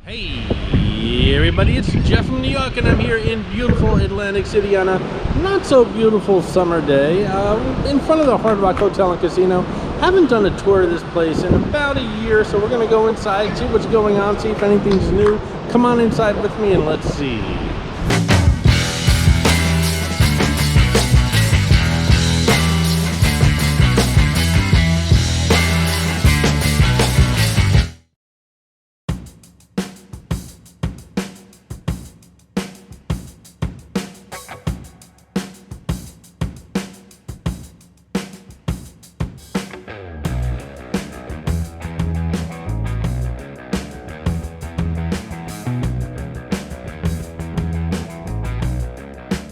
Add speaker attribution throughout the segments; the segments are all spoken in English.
Speaker 1: Hey everybody, it's Jeff from New York and I'm here in beautiful Atlantic City on a not so beautiful summer day in front of the Hard Rock Hotel and Casino. Haven't done a tour of this place in about a year, so we're going to go inside, see what's going on, see if anything's new. Come on inside with me and let's see.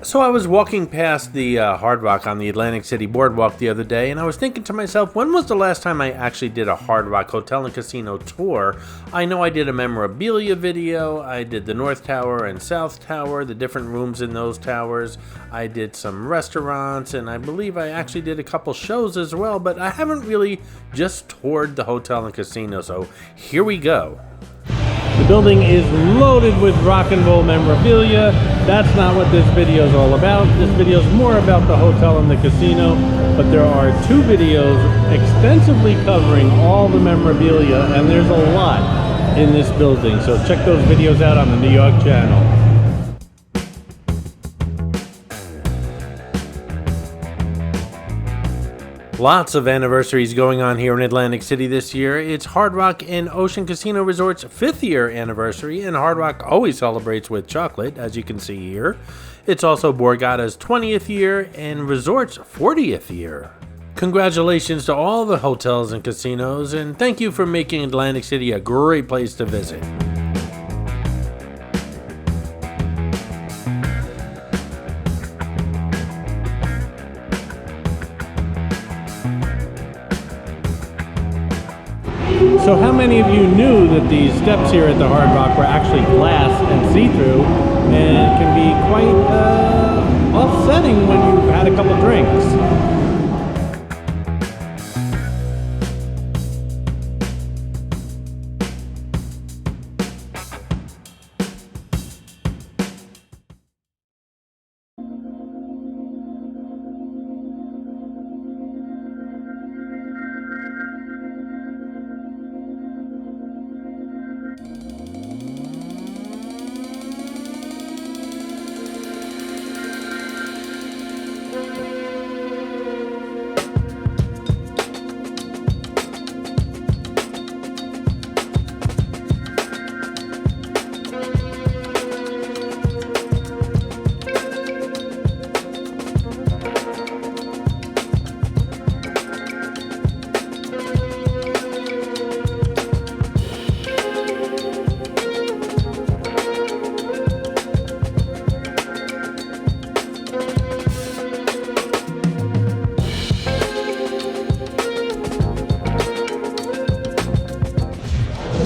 Speaker 1: So I was walking past the Hard Rock on the Atlantic City Boardwalk the other day, and I was thinking to myself, when was the last time I actually did a Hard Rock Hotel and Casino tour? I know I did a memorabilia video, I did the North Tower and South Tower, the different rooms in those towers, I did some restaurants, and I believe I actually did a couple shows as well, but I haven't really just toured the hotel and casino, so here we go. The building is loaded with rock and roll memorabilia. That's not what this video is all about. This video is more about the hotel and the casino, but there are two videos extensively covering all the memorabilia, and there's a lot in this building. So check those videos out on the New York channel. Lots of anniversaries going on here in Atlantic City this year. It's Hard Rock and Ocean Casino Resort's 5th year anniversary, and Hard Rock always celebrates with chocolate, as you can see here. It's also Borgata's 20th year and Resort's 40th year. Congratulations to all the hotels and casinos, and thank you for making Atlantic City a great place to visit. So how many of you knew that these steps here at the Hard Rock were actually glass and see-through and can be quite offsetting when you've had a couple drinks?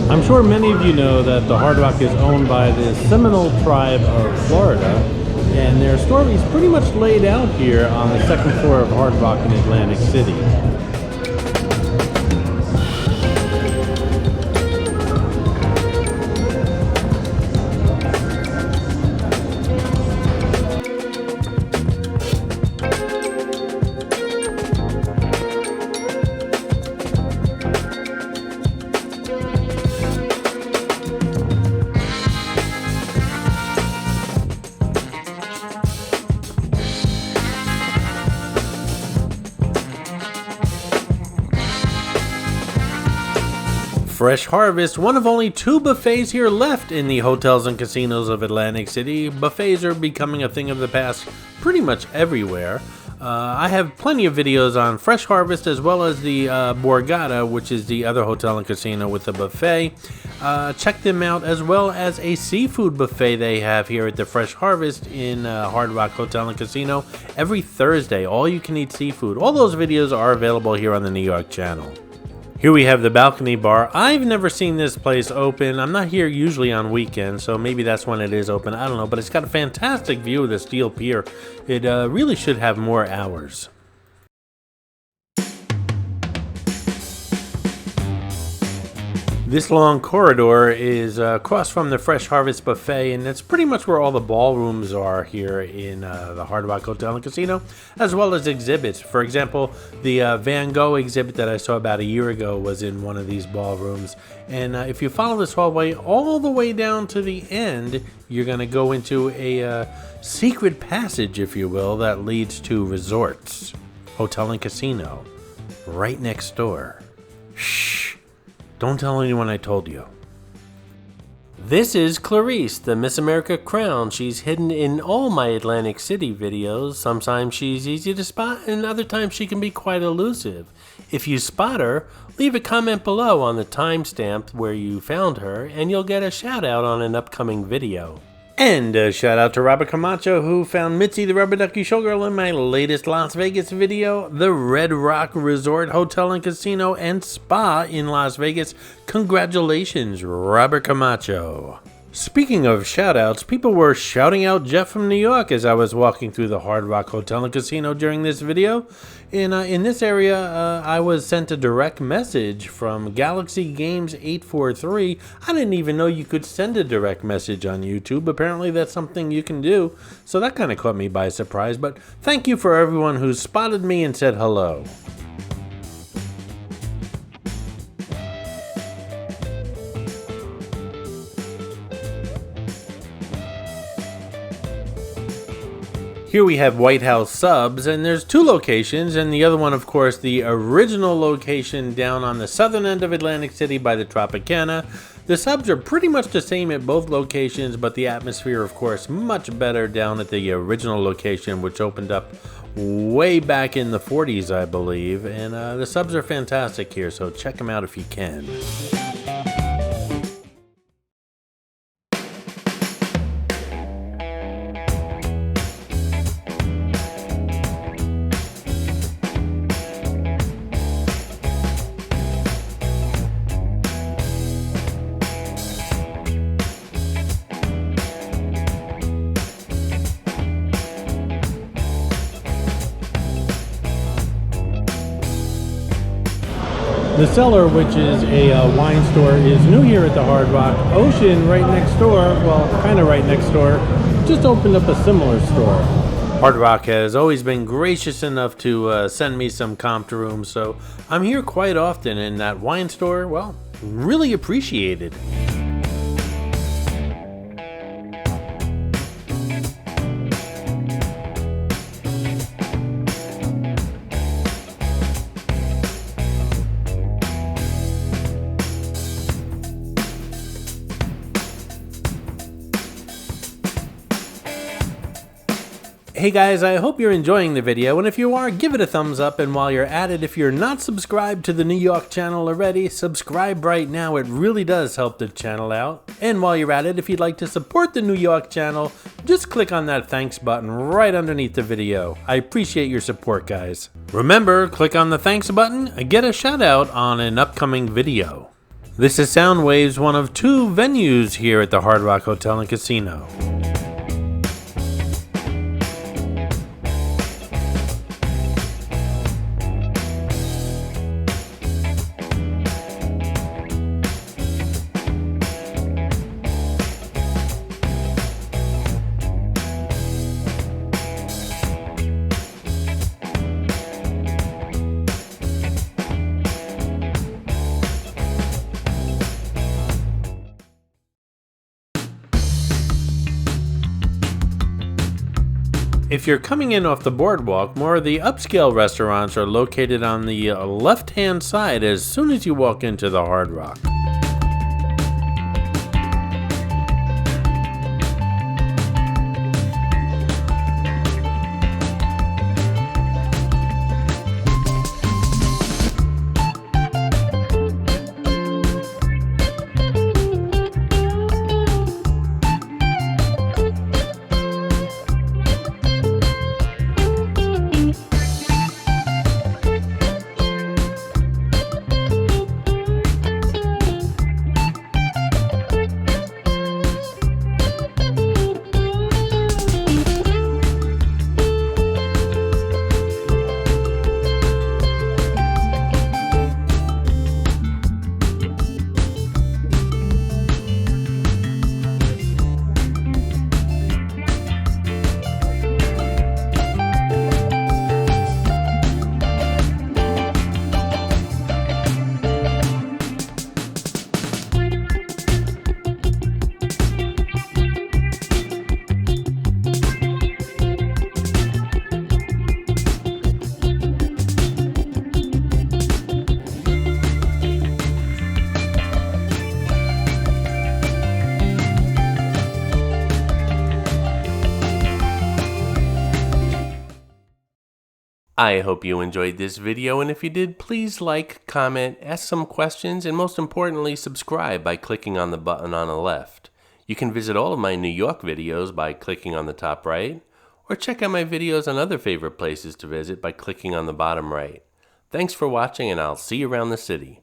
Speaker 1: I'm sure many of you know that the Hard Rock is owned by the Seminole tribe of Florida, and their story is pretty much laid out here on the second floor of Hard Rock in Atlantic City. Fresh Harvest, one of only 2 buffets here left in the hotels and casinos of Atlantic City. Buffets are becoming a thing of the past pretty much everywhere. I have plenty of videos on Fresh Harvest as well as the Borgata, which is the other hotel and casino with a buffet. Check them out, as well as a seafood buffet they have here at the Fresh Harvest in Hard Rock Hotel and Casino every Thursday. All you can eat seafood. All those videos are available here on the New York channel. Here we have the balcony bar. I've never seen this place open. I'm not here usually on weekends, so maybe that's when it is open. I don't know, but it's got a fantastic view of the steel pier. It really should have more hours. This long corridor is across from the Fresh Harvest Buffet, and that's pretty much where all the ballrooms are here in the Hard Rock Hotel and Casino, as well as exhibits. For example, the Van Gogh exhibit that I saw about a year ago was in one of these ballrooms. And if you follow this hallway all the way down to the end, you're going to go into a secret passage, if you will, that leads to Resorts, Hotel and Casino, right next door. Shh. Don't tell anyone I told you. This is Clarice, the Miss America crown. She's hidden in all my Atlantic City videos. Sometimes she's easy to spot, and other times she can be quite elusive. If you spot her, leave a comment below on the timestamp where you found her, and you'll get a shout out on an upcoming video. And a shout out to Robert Camacho, who found Mitzi the Rubber Ducky Showgirl in my latest Las Vegas video, the Red Rock Resort Hotel and Casino and Spa in Las Vegas. Congratulations, Robert Camacho. Speaking of shout-outs, people were shouting out Jeff from New York as I was walking through the Hard Rock Hotel and Casino during this video. In this area, I was sent a direct message from Galaxy Games 843. I didn't even know you could send a direct message on YouTube. Apparently that's something you can do, so that kind of caught me by surprise. But thank you for everyone who spotted me and said hello. Here we have White House Subs, and there's two locations, and the other one, of course, the original location down on the southern end of Atlantic City by the Tropicana. The subs are pretty much the same at both locations, but the atmosphere, of course, much better down at the original location, which opened up way back in the 40s, I believe. And the subs are fantastic here, so check them out if you can. The Cellar, which is a wine store, is new here at the Hard Rock. Ocean, right next door, well, kind of right next door, just opened up a similar store. Hard Rock has always been gracious enough to send me some comped rooms, so I'm here quite often, and that wine store, well, really appreciated. Hey guys, I hope you're enjoying the video, and if you are, give it a thumbs up, and while you're at it, if you're not subscribed to the New York channel already, subscribe right now. It really does help the channel out. And while you're at it, if you'd like to support the New York channel, just click on that thanks button right underneath the video. I appreciate your support, guys. Remember, click on the thanks button and get a shout out on an upcoming video. This is Soundwaves, one of two venues here at the Hard Rock Hotel and Casino. If you're coming in off the boardwalk, more of the upscale restaurants are located on the left-hand side as soon as you walk into the Hard Rock.
Speaker 2: I hope you enjoyed this video, and if you did, please like, comment, ask some questions, and most importantly, subscribe by clicking on the button on the left. You can visit all of my New York videos by clicking on the top right, or check out my videos on other favorite places to visit by clicking on the bottom right. Thanks for watching, and I'll see you around the city.